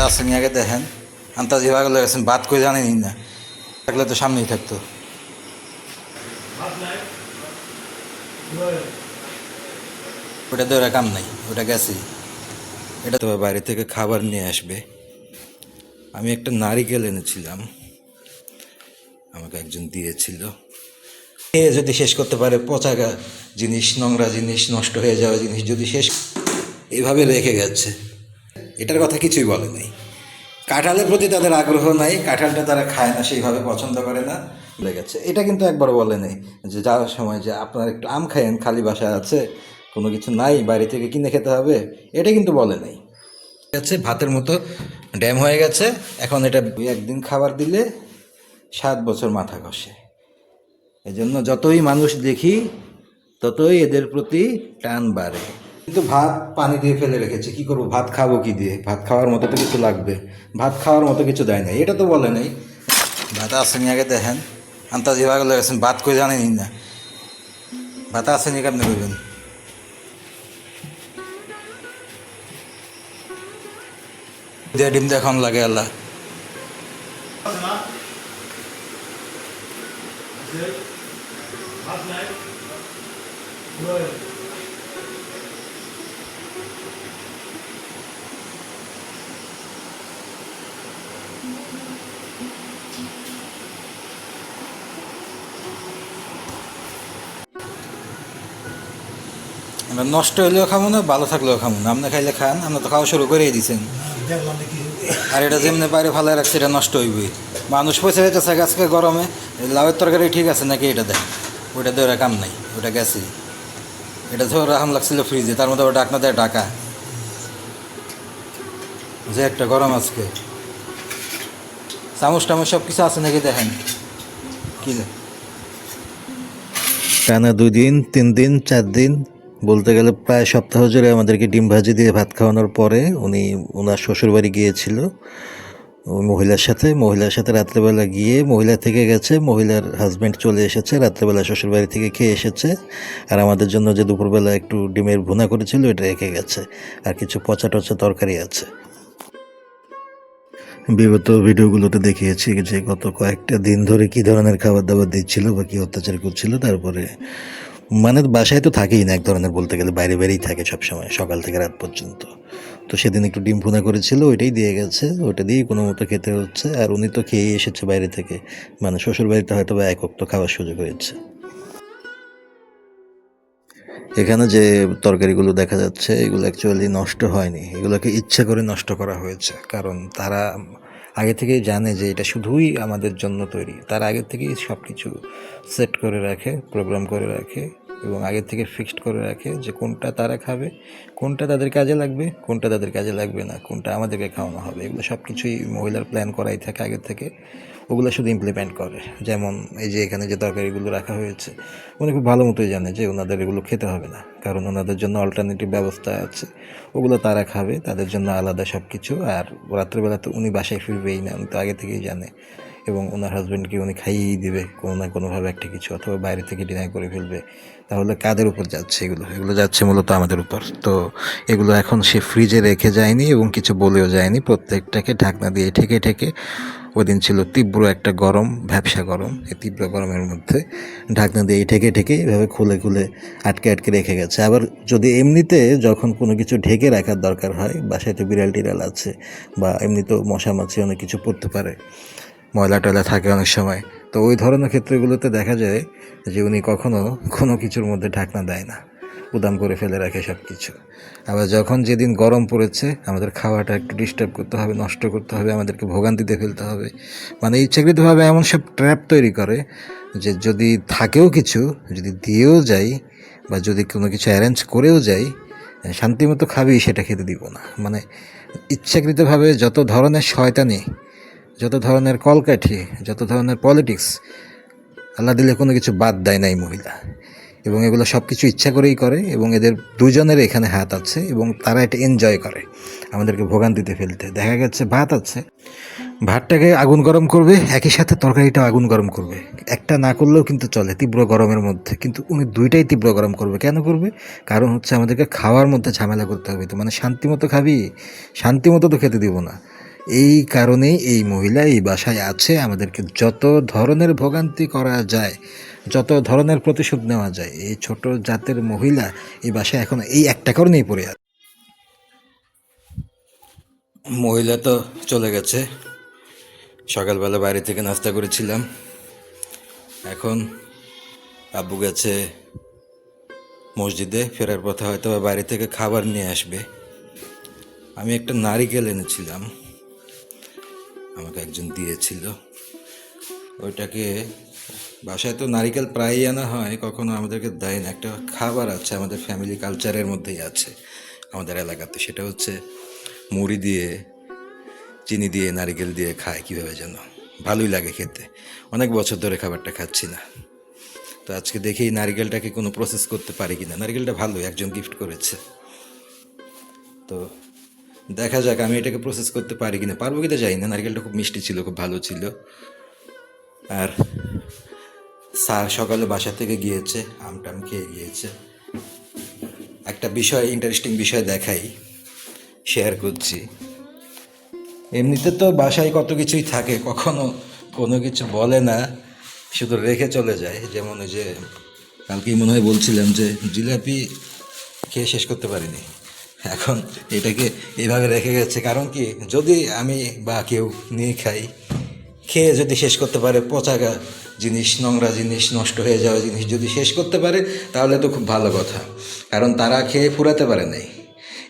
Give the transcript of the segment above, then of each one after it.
আসেনি আগে দেখেন, আন্তাজি ভাগ লেগেছেন, বাদ করে জানেনি না, থাকলে তো সামনেই থাকতো। ওটা তো ওরা কাম নাই, ওটা গেছি। এটা তো বাইরে থেকে খাবার নিয়ে আসবে। আমি একটা নারিকেল এনেছিলাম, আমাকে একজন দিয়েছিল। এ যদি শেষ করতে পারে, পচা জিনিস, নোংরা জিনিস, নষ্ট হয়ে যাওয়া জিনিস যদি শেষ, এইভাবে রেখে গেছে। এটার কথা কিছুই বলে নাই। কাঁঠালের প্রতি তাদের আগ্রহ নাই, কাঁঠালটা তারা খায় না, সেইভাবে পছন্দ করে না, লেগেছে। এটা কিন্তু একবার বলে নেই যে যাওয়ার সময় যে আপনারা একটু আম খায়েন, খালি বাসায় আছে, কোনো কিছু নাই, বাইরে থেকে কিনে খেতে হবে, এটা কিন্তু বলে নাই। গেছে ভাতের মতো ড্যাম হয়ে গেছে। এখন এটা একদিন খাবার দিলে 7 বছর মাথা ঘষে। এই জন্য যতই মানুষ দেখি ততই এদের প্রতি টান বাড়ে। কিন্তু ভাত পানি দিয়ে ফেলে রেখেছে, কি করবো, ভাত খাবো কি দিয়ে? ভাত খাওয়ার মতো তো কিছু লাগবে, ভাত খাওয়ার মতো কিছু দেয় নাই, এটা তো বলে নাই। ভাত আসেনি আগে দেখেন, আন্তাজি ভাগ লেগেছেন, ভাত করে জানেনি না, ভাত আসেনি কেমনি করবেন? দিয়ে ডিম দেখান লাগে আল্লাহ। আমরা নষ্ট হইলেও খাবো না, ভালো থাকলেও খাবো না। আপনি খাইলে খান, আপনি তো খাওয়া শুরু করেই দিয়েছেন। আর এটা যেমনি বাইরে ফালাই রাখছে, এটা নষ্ট হইবই। মানুষ পয়সা হয়েছে আজকে গরমে। লাউয়ের তরকারি ঠিক আছে নাকি এটা দেয়? ওইটা দিয়ে ওরা কাম নাই, ওটা গেছি। এটা তো রাহাম লাগছিল ফ্রিজে, তার মধ্যে ওটা ডাকনা দেয় ঢাকা, যে একটা গরম আজকে। চামচ টামচ সব কিছু আছে নাকি দেখেন কি। টানা 2 দিন 3 দিন 4 দিন, বলতে গেলে প্রায় সপ্তাহ জুড়ে আমাদেরকে ডিম ভাজি দিয়ে ভাত খাওয়ানোর পরে উনি ওনার শ্বশুরবাড়ি গিয়েছিল ওই মহিলার সাথে রাত্রেবেলা গিয়ে, মহিলা থেকে গেছে, মহিলার হাজব্যান্ড চলে এসেছে, রাত্রেবেলা শ্বশুরবাড়ি থেকে খেয়ে এসেছে। আর আমাদের জন্য যে দুপুরবেলা একটু ডিমের ভুনা করেছিল এটা রেখে গেছে, আর কিছু পচা টচা তরকারি আছে। বিগত ভিডিওগুলোতে দেখিয়েছি যে গত কয়েকটা দিন ধরে কী ধরনের খাবার দাবার দিচ্ছিল বা কী অত্যাচার করছিল। তারপরে মানে বাসায় তো থাকেই না এক ধরনের, বলতে গেলে বাইরে বাইরেই থাকে সবসময়, সকাল থেকে রাত পর্যন্ত। তো সেদিন একটু ডিম ভুনা করেছিল, ওইটাই দিয়ে গেছে, ওইটা দিয়েই কোনো মতো খেতে হচ্ছে। আর উনি তো খেয়েই এসেছে বাইরে থেকে, মানে শ্বশুর বাড়িতে হয়তো বা একক তো খাওয়ার সুযোগ হয়েছে। এখানে যে তরকারিগুলো দেখা যাচ্ছে এগুলো অ্যাকচুয়ালি নষ্ট হয়নি, এগুলোকে ইচ্ছা করে নষ্ট করা হয়েছে। কারণ তারা আগে থেকেই জানে যে এটা শুধুই আমাদের জন্য তৈরি। তারা আগে থেকেই সব কিছু সেট করে রাখে, প্রোগ্রাম করে রাখে, এবং আগে থেকে ফিক্সড করে রাখে যে কোনটা তারা খাবে, কোনটা তাদের কাজে লাগবে, কোনটা তাদের কাজে লাগবে না, কোনটা আমাদেরকে খাওয়ানো হবে। এগুলো সব কিছুই মহিলার প্ল্যান করাই থাকে আগে থেকে, ওগুলো শুধু ইমপ্লিমেন্ট করে। যেমন এই যে এখানে যে তরকারিগুলো রাখা হয়েছে, উনি খুব ভালো মতোই জানে যে ওনাদের এগুলো খেতে হবে না, কারণ ওনাদের জন্য অল্টারনেটিভ ব্যবস্থা আছে, ওগুলো তারা খাবে, তাদের জন্য আলাদা সব কিছু। আর রাত্রেবেলা তো উনি বাসায় ফিরবেই না, উনি তো আগে থেকেই জানে, এবং ওনার হাজব্যান্ডকে উনি খাইয়েই দেবে কোনো না কোনোভাবে একটা কিছু, অথবা বাইরে থেকে ডিনার করে ফেলবে। তাহলে কাদের উপর যাচ্ছে এগুলো? এগুলো যাচ্ছে মূলত আমাদের উপর। তো এগুলো এখন সে ফ্রিজে রেখে যায়নি এবং কিছু বলেও যায়নি, প্রত্যেকটাকে ঢাকনা দিয়ে ঠেকে ঠেকে। ওই দিন ছিল তীব্র একটা গরম, ভ্যাপসা গরম, এই তীব্র গরমের মধ্যে ঢাকনা দিয়ে ঠেকে ঠেকে এভাবে খুলে খুলে আটকে আটকে রেখে গেছে। আবার যদি এমনিতে যখন কোনো কিছু ঢেকে রাখার দরকার হয়, বাসায় তো বিড়াল টিড়াল আছে, বা এমনি তো মশা মাছি অনেক কিছু পড়তে পারে, ময়লা টয়লা থাকে অনেক সময়, তো ওই ধরনের ক্ষেত্রগুলোতে দেখা যায় যে উনি কখনো কোনো কিছুর মধ্যে ঢাকনা দেয় না, উদাম করে ফেলে রাখে সব কিছু। আবার যখন যেদিন গরম পড়েছে, আমাদের খাওয়াটা একটু ডিস্টার্ব করতে হবে, নষ্ট করতে হবে, আমাদেরকে ভোগান্তিতে ফেলতে হবে, মানে ইচ্ছাকৃতভাবে এমন সব ট্র্যাপ তৈরি করে যে যদি থাকেও কিছু, যদি দিয়েও যাই, বা যদি কোনো কিছু অ্যারেঞ্জ করেও যাই, শান্তিমতো খাবি সেটা খেতে দিব না। মানে ইচ্ছাকৃতভাবে যত ধরনের শয়তানি, যত ধরনের কলকাঠি, যত ধরনের পলিটিক্স, আল্লাহ দিলে কোনো কিছু বাদ দেয় না এই মহিলা। এবং এগুলো সব কিছু ইচ্ছা করেই করে, এবং এদের দুজনের এখানে হাত আছে, এবং তারা এটা এনজয় করে আমাদেরকে ভোগান্তিতে ফেলতে। দেখা গেছে ভাত আছে, ভাতটাকে আগুন গরম করবে, একই সাথে তরকারিটাও আগুন গরম করবে। একটা না করলেও কিন্তু চলে তীব্র গরমের মধ্যে, কিন্তু উনি দুইটাই তীব্র গরম করবে। কেন করবে? কারণ হচ্ছে আমাদেরকে খাওয়ার মধ্যে ঝামেলা করতে হবে। তো মানে শান্তিমতো খাবি, শান্তিমতো তো খেতে দিব না। এই কারণেই এই মহিলা এই বাসায় আছে, আমাদেরকে যত ধরনের ভোগান্তি করা যায়, যত ধরনের প্রতিশোধ নেওয়া যায়, এই ছোট জাতের মহিলা এই বাসায় এখন এই একটা কারণেই পড়ে আছে। মহিলা তো চলে গেছে, সকালবেলা বাইরে থেকে নাস্তা করেছিলাম, এখন আব্বু গেছে মসজিদে, ফেরার পথে হয়তো বাইরে থেকে খাবার নিয়ে আসবে। আমি একটা নারিকেল এনেছিলাম, আমাকে একজন দিয়েছিল, ওইটাকে বাসায় তো নারিকেল প্রায়ই আনা হয়, কখনো আমাদেরকে দেয় না। একটা খাবার আছে আমাদের ফ্যামিলি কালচারের মধ্যেই আছে আমাদের এলাকাতে, সেটা হচ্ছে মুড়ি দিয়ে চিনি দিয়ে নারিকেল দিয়ে খায়, কীভাবে যেন ভালোই লাগে খেতে। অনেক বছর ধরে খাবারটা খাচ্ছি না, তো আজকে দেখি নারিকেলটাকে কোনো প্রসেস করতে পারি কিনা। নারিকেলটা ভালো, একজন গিফট করেছে, তো দেখা যাক আমি এটাকে প্রসেস করতে পারি কিনা। পারবো কিনা জানি না, নারিকেলটা খুব মিষ্টি ছিল, খুব ভালো ছিল। আর স্যার সকালে বাসা থেকে গিয়েছে, আমটাম খেয়ে গিয়েছে। একটা বিষয়, ইন্টারেস্টিং বিষয় দেখাই, শেয়ার করছি। এমনিতে তো বাসায় কত কিছুই থাকে, কখনো কোনো কিছু বলে না, শুধু রেখে চলে যায়। যেমন ওই যে কালকেই মনে হয় বলছিলাম যে জিলাপি খেয়ে শেষ করতে পারিনি, এখন এটাকে এইভাবে রেখে গেছে। কারণ কি, যদি আমি বা কেউ নিয়ে খাই, খেয়ে যদি শেষ করতে পারে, পচা জিনিস, নোংরা জিনিস, নষ্ট হয়ে যাওয়া জিনিস যদি শেষ করতে পারে, তাহলে তো খুব ভালো কথা। কারণ তারা খেয়ে ফুরাতে পারে নাই,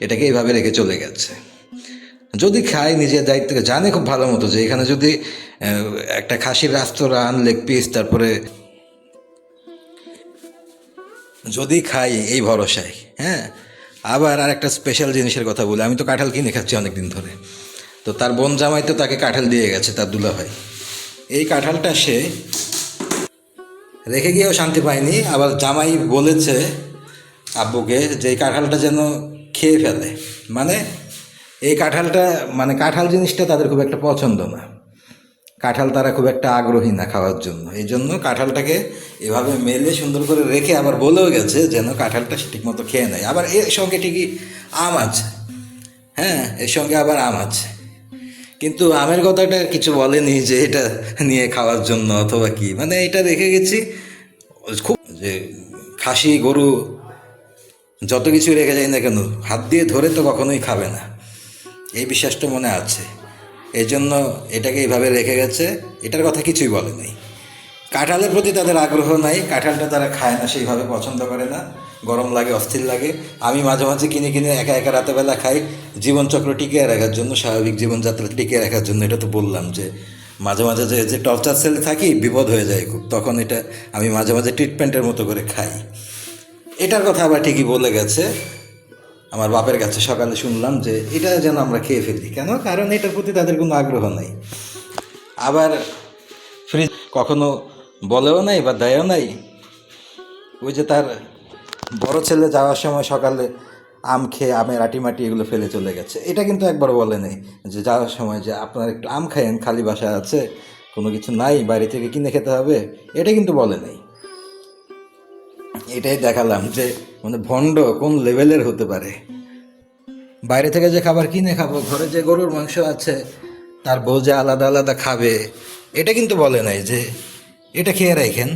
এটাকে এইভাবে রেখে চলে গেছে। যদি খায় নিজের দায়িত্ব, জানে খুব ভালো মতো যে এখানে যদি একটা খাসির আস্ত রান, লেগ পিস, তারপরে যদি খাই এই ভরসায়, হ্যাঁ। আবার আর একটা স্পেশাল জিনিসের কথা বলি, আমি তো কাঁঠাল কিনে খাচ্ছি অনেক দিন ধরে, তো তার বোন জামাই তো তাকে কাঁঠাল দিয়ে গেছে, তার দুলাভাই। এই কাঁঠালটা সে রেখে গিয়েও শান্তি পায়নি, আবার জামাই বলেছে আব্বুকে যে এই কাঁঠালটা যেন খেয়ে ফেলে। মানে এই কাঁঠালটা, মানে কাঁঠাল জিনিসটা তাদের খুব একটা পছন্দ না, কাঁঠাল তারা খুব একটা আগ্রহী না খাওয়ার জন্য। এই জন্য কাঁঠালটাকে এভাবে মেলে সুন্দর করে রেখে আবার বলেও গেছে যেন কাঁঠালটা ঠিক মতো খেয়ে নেয়। আবার এর সঙ্গে ঠিকই আম আছে, হ্যাঁ, এর সঙ্গে আবার আম আছে, কিন্তু আমের কথাটা কিছু বলেনি যে এটা নিয়ে খাওয়ার জন্য অথবা কি। মানে এটা রেখে গেছি খুব, যে খাসি গরু যত কিছু রেখে যায় না কেন, হাত দিয়ে ধরে তো কখনোই খাবে না, এই বিশ্বাসটা মনে আছে। এই জন্য এটাকে এইভাবে রেখে গেছে, এটার কথা কিছুই বলে নাই। কাঁঠালের প্রতি তাদের আগ্রহ নাই, কাঁঠালটা তারা খায় না, সেইভাবে পছন্দ করে না, গরম লাগে, অস্থির লাগে। আমি মাঝে মাঝে কিনে কিনে একা একা রাতেবেলা খাই, জীবনচক্র টিকিয়ে রাখার জন্য, স্বাভাবিক জীবনযাত্রা টিকিয়ে রাখার জন্য। এটা তো বললাম যে মাঝে মাঝে যে যে টর্চার সেলে থাকি, বিপদ হয়ে যায় খুব, তখন এটা আমি মাঝে মাঝে ট্রিটমেন্টের মতো করে খাই। এটার কথা আবার ঠিকই বলে গেছে আমার বাপের কাছে, সকালে শুনলাম যে এটা যেন আমরা খেয়ে ফেলি। কেন? কারণ এটার প্রতি তাদের কোনো আগ্রহ নাই। আবার ফ্রিজ কখনো বলেও নাই বা দেয়ও নাই। ওই যে তার বড় ছেলে যাওয়ার সময় সকালে আম খেয়ে আমের আটিমাটি এগুলো ফেলে চলে গেছে, এটা কিন্তু একবার বলে নেই যে যাওয়ার সময় যে আপনার একটু আম খায়েন, খালি বাসা আছে, কোনো কিছু নাই, বাইরে থেকে কিনে খেতে হবে, এটা কিন্তু বলে নেই। এটাই দেখালাম যে মানে ভণ্ড কোন লেভেলের হতে পারে। বাইরে থেকে যে খাবার কিনে খাবো, ঘরে যে গরুর মাংস আছে তার বউ যে আলাদা আলাদা খাবে, এটা কিন্তু বলে নাই যে এটা খেয়ে রাখেন,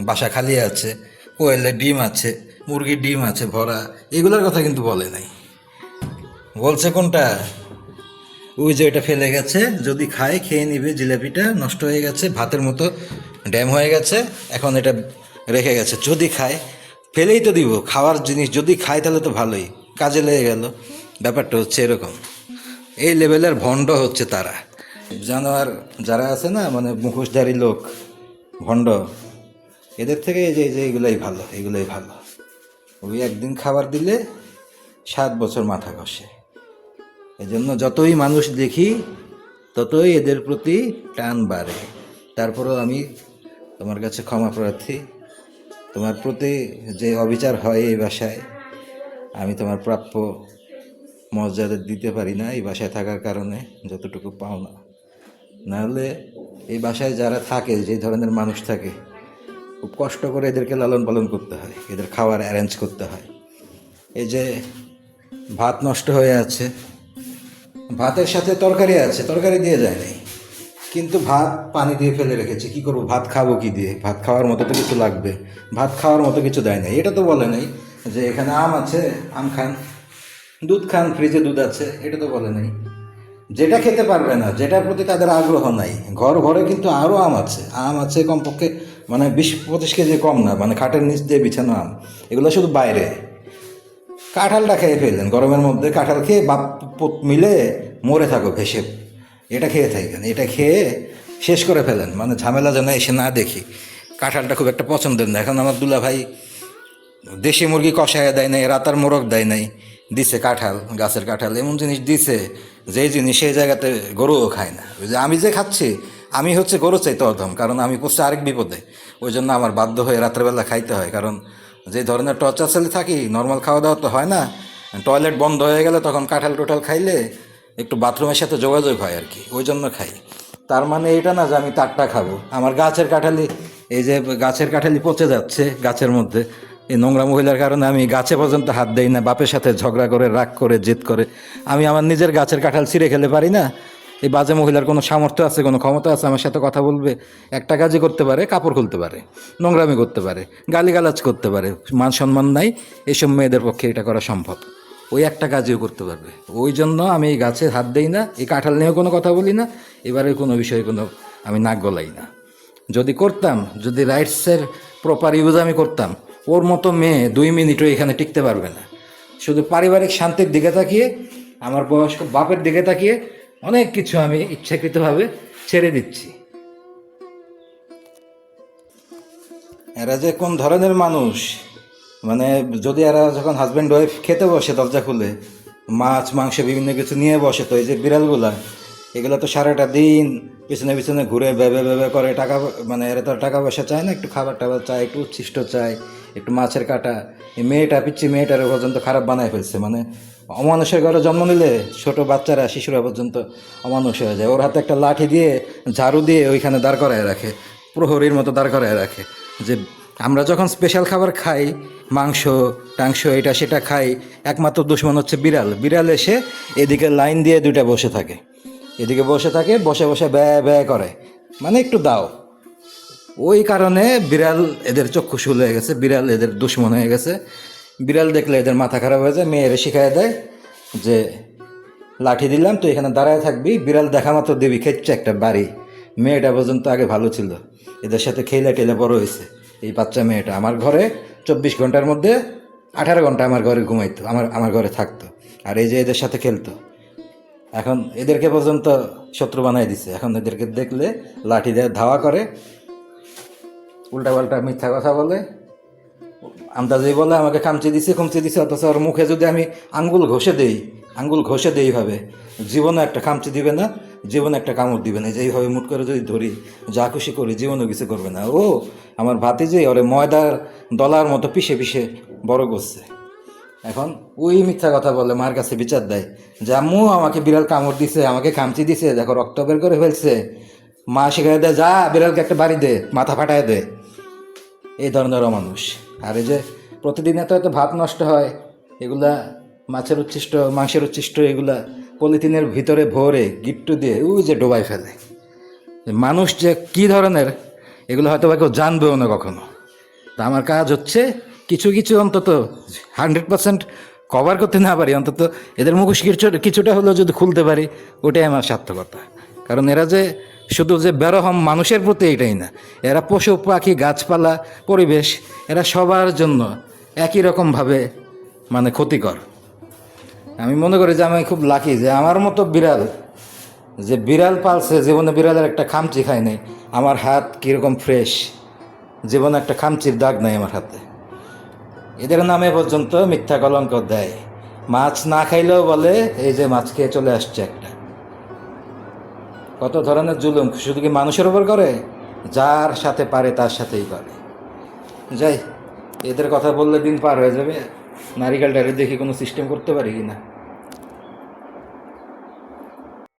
বাসা খালি আছে, কোয়েলের ডিম আছে, মুরগির ডিম আছে ভরা, এগুলোর কথা কিন্তু বলে নাই। বলছে কোনটা, ওই যে এটা ফেলে গেছে, যদি খায় খেয়ে নিবে, জিলাপিটা নষ্ট হয়ে গেছে, ভাতের মতো ড্যাম হয়ে গেছে, এখন এটা রেখে গেছে, যদি খায় ফেলেই তো দিব, খাওয়ার জিনিস যদি খায় তাহলে তো ভালোই, কাজে লেগে গেল। ব্যাপারটা হচ্ছে এরকম, এই লেভেলের ভণ্ড হচ্ছে তারা। জানোয়ার যারা আছে না, মানে মুখোশধারী লোক, ভণ্ড, এদের থেকে এই যে এগুলোই ভালো, এগুলোই ভালো। ওই একদিন খাবার দিলে 7 বছর মাথা ঘষে। এজন্য যতই মানুষ দেখি ততই এদের প্রতি টান বাড়ে। তারপরেও আমি তোমার কাছে ক্ষমা প্রার্থী, তোমার প্রতি যে অবিচার হয় এই বাসায়, আমি তোমার প্রাপ্য মর্যাদা দিতে পারি না এই বাসায় থাকার কারণে, যতটুকু পাও না। নাহলে এই বাসায় যারা থাকে, যে ধরনের মানুষ থাকে, খুব কষ্ট করে এদেরকে লালন পালন করতে হয়, এদের খাবার অ্যারেঞ্জ করতে হয়। এই যে ভাত নষ্ট হয়ে আছে, ভাতের সাথে তরকারি আছে, তরকারি দিয়ে যায় নাই, কিন্তু ভাত পানি দিয়ে ফেলে রেখেছে। কি করবো, ভাত খাবো কি দিয়ে? ভাত খাওয়ার মতো তো কিছু লাগবে, ভাত খাওয়ার মতো কিছু দেয় নাই। এটা তো বলে নাই যে এখানে আম আছে, আম খান, দুধ খান, ফ্রিজে দুধ আছে, এটা তো বলে নাই। যেটা খেতে পারবে না, যেটার প্রতি তাদের আগ্রহ নাই, ঘর ঘরে কিন্তু আরও আম আছে, আম আছে কমপক্ষে মানে 20-25 কেজি কম না, মানে খাটের নিচ দিয়ে বিছানো আম। এগুলো শুধু বাইরে। কাঁঠালটা খেয়ে ফেললেন গরমের মধ্যে, কাঁঠাল খেয়ে বাপ পুত মিলে মরে থাকো ভেসে, এটা খেয়ে থাকেন, এটা খেয়ে শেষ করে ফেলেন, মানে ঝামেলা যেন এসে না দেখি। কাঁঠালটা খুব একটা পছন্দের না। এখন আমার দুলা ভাই দেশি মুরগি কষায় দেয় নাই, রাতার মোরগ দেয় নাই, দিছে কাঁঠাল, গাছের কাঁঠাল, এমন জিনিস দিছে যেই জিনিস সেই জায়গাতে গরুও খায় না। ওই যে আমি যে খাচ্ছি, আমি হচ্ছে গরু চাইতে অধম, কারণ আমি পড়ছি আরেক বিপদে। ওই জন্য আমার বাধ্য হয়ে রাত্রেবেলা খাইতে হয়, কারণ যে ধরনের টর্চার সেলে থাকি, নর্মাল খাওয়া দাওয়া তো হয় না। টয়লেট বন্ধ হয়ে গেলে তখন কাঁঠাল টোঠাল খাইলে একটু বাথরুমের সাথে যোগাযোগ হয় আর কি, ওই জন্য খাই। তার মানে এটা না যে আমি তারটা খাবো। আমার গাছের কাঁঠালি, এই যে গাছের কাঁঠালি পচে যাচ্ছে গাছের মধ্যে, এই নোংরা মহিলার কারণে আমি গাছে পর্যন্ত হাত দেই না, বাপের সাথে ঝগড়া করে, রাগ করে, জেদ করে আমি আমার নিজের গাছের কাঁঠাল ছিঁড়ে খেলে পারি না। এই বাজে মহিলার কোনো সামর্থ্য আছে, কোনো ক্ষমতা আছে আমার সাথে কথা বলবে? একটা কাজই করতে পারে, কাপড় খুলতে পারে, নোংরামি করতে পারে, গালিগালাজ করতে পারে, মান সম্মান নাই, এইসব মেয়েদের পক্ষে এটা করা সম্ভব। ওই একটা কাজও করতে পারবে। ওই জন্য আমি এই গাছে হাত দেই না, এই কাঁঠাল নিয়েও কোনো কথা বলি না, এবারে কোনো বিষয়ে কোনো আমি নাক গলাই না। যদি করতাম, যদি রাইটসের প্রপার ইউজ আমি করতাম, ওর মতো মেয়ে 2 মিনিটও এখানে টিকতে পারবে না। শুধু পারিবারিক শান্তির দিকে তাকিয়ে, আমার বয়স্ক বাপের দিকে তাকিয়ে অনেক কিছু আমি ইচ্ছাকৃতভাবে ছেড়ে দিচ্ছি। এরা যে কোন ধরনের মানুষ, মানে যদি এরা যখন হাজব্যান্ড ওয়াইফ খেতে বসে দরজা খুলে, মাছ মাংস বিভিন্ন কিছু নিয়ে বসে, তো এই যে বিড়ালগুলা, এগুলো তো সারাটা দিন পিছনে পিছনে ঘুরে বেবে বেবে করে, টাকা মানে এরা তো টাকা পয়সা চায় না, একটু খাবার টাবার চায়, একটু উচ্ছিষ্ট চায়, একটু মাছের কাটা। এই মেয়েটা, পিচ্ছি মেয়েটারে পর্যন্ত খারাপ বানায় ফেলছে, মানে অমানুষের ঘরে জন্ম নিলে ছোট বাচ্চারা, শিশুরা পর্যন্ত অমানুষ হয়ে যায়। ওর হাতে একটা লাঠি দিয়ে, ঝাড়ু দিয়ে ওইখানে দাঁড় করায় রাখে, প্রহরীর মতো দাঁড় করায় রাখে। যে আমরা যখন স্পেশাল খাবার খাই, মাংস টাংস এটা সেটা খাই, একমাত্র দুশ্মন হচ্ছে বিড়াল। বিড়াল এসে এদিকে লাইন দিয়ে 2টা বসে থাকে, এদিকে বসে থাকে, বসে বসে ব্যয় ব্যয় করে, মানে একটু দাও। ওই কারণে বিড়াল এদের চক্ষুশূল হয়ে গেছে, বিড়াল এদের দুশ্মন হয়ে গেছে। বিড়াল দেখলে এদের মাথা খারাপ হয়ে যায়, মেয়েরে শিখাই দেয় যে লাঠি দিলাম তো এখানে দাঁড়ায় থাকবি, বিড়াল দেখা মাত্র দিবি খেচ্ছে একটা বাড়ি। মেয়েটা পর্যন্ত আগে ভালো ছিল, এদের সাথে খেলে টেলে বড় হয়েছে। এই বাচ্চা মেয়েটা আমার ঘরে 24 ঘন্টার মধ্যে 18 ঘন্টা আমার ঘরে ঘুমাইতো, আমার ঘরে থাকতো, আর এই যে এদের সাথে খেলতো। এখন এদেরকে পর্যন্ত শত্রু বানাই দিছে। এখন এদেরকে দেখলে লাঠি দিয়ে ধাওয়া করে, উল্টাপাল্টা মিথ্যা কথা বলে, আন্দাজেই বলে আমাকে খামচি দিছে খুমচি দিছে, অথচ ওর মুখে যদি আমি আঙ্গুল ঘষে দেই, আঙ্গুল ঘষে দেই ভাবে, জীবনে একটা খামচি দিবে না, জীবনে একটা কামড় দিবে না। যেইভাবে মুট করে যদি ধরি, যা খুশি করি, জীবনেও কিছু করবে না। ও আমার ভাতিজি ওরে ময়দার দলার মতো পিষে পিষে বড় করছে। এখন ওই মিথ্যা কথা বলে, মার কাছে বিচার দেয় যে আম্মু আমাকে বিড়াল কামড় দিছে, আমাকে খামচি দিছে, দেখো রক্ত বের করে ফেলছে। মা শিখাই দেয়, যা বিড়ালকে একটা বাড়ি দে, মাথা ফাটায় দে। এই ধরনের মানুষ। আর এই যে প্রতিদিন এত এত ভাত নষ্ট হয়, এগুলা মাছের উচ্ছিষ্ট, মাংসের উচ্ছিষ্ট, এগুলা পলিথিনের ভিতরে ভরে গিট্টু দিয়ে ওই যে ডোবাই ফেলে। মানুষ যে কী ধরনের, এগুলো হয়তো বা কেউ জানবেও না কখনো। তা আমার কাজ হচ্ছে কিছু কিছু অন্তত 100% কভার করতে না পারি, অন্তত এদের মুখোশ কিছুটা হলেও যদি খুলতে পারি, ওটাই আমার সার্থকতা। কারণ এরা যে শুধু যে বেরহম মানুষের প্রতি এটাই না, এরা পশু পাখি গাছপালা পরিবেশ, এরা সবার জন্য একই রকমভাবে মানে ক্ষতিকর। আমি মনে করি যে আমি খুব লাকি যে আমার মতো বিড়াল, যে বিড়াল পালছে, জীবনে বিড়ালের একটা খামচি খায় নাই। আমার হাত কীরকম ফ্রেশ, জীবনে একটা খামচির দাগ নাই আমার হাতে। এদের নামে পর্যন্ত মিথ্যা কলঙ্ক দেয়। মাছ না খাইলেও বলে এই যে মাছ খেয়ে চলে আসছে একটা। কত ধরনের জুলুম শুধু কি মানুষের উপর করে? যার সাথে পারে তার সাথেই করে। যাই, এদের কথা বললে দিন পার হয়ে যাবে। নারিকেলটারে দেখি কোনো সিস্টেম করতে পারি কি না।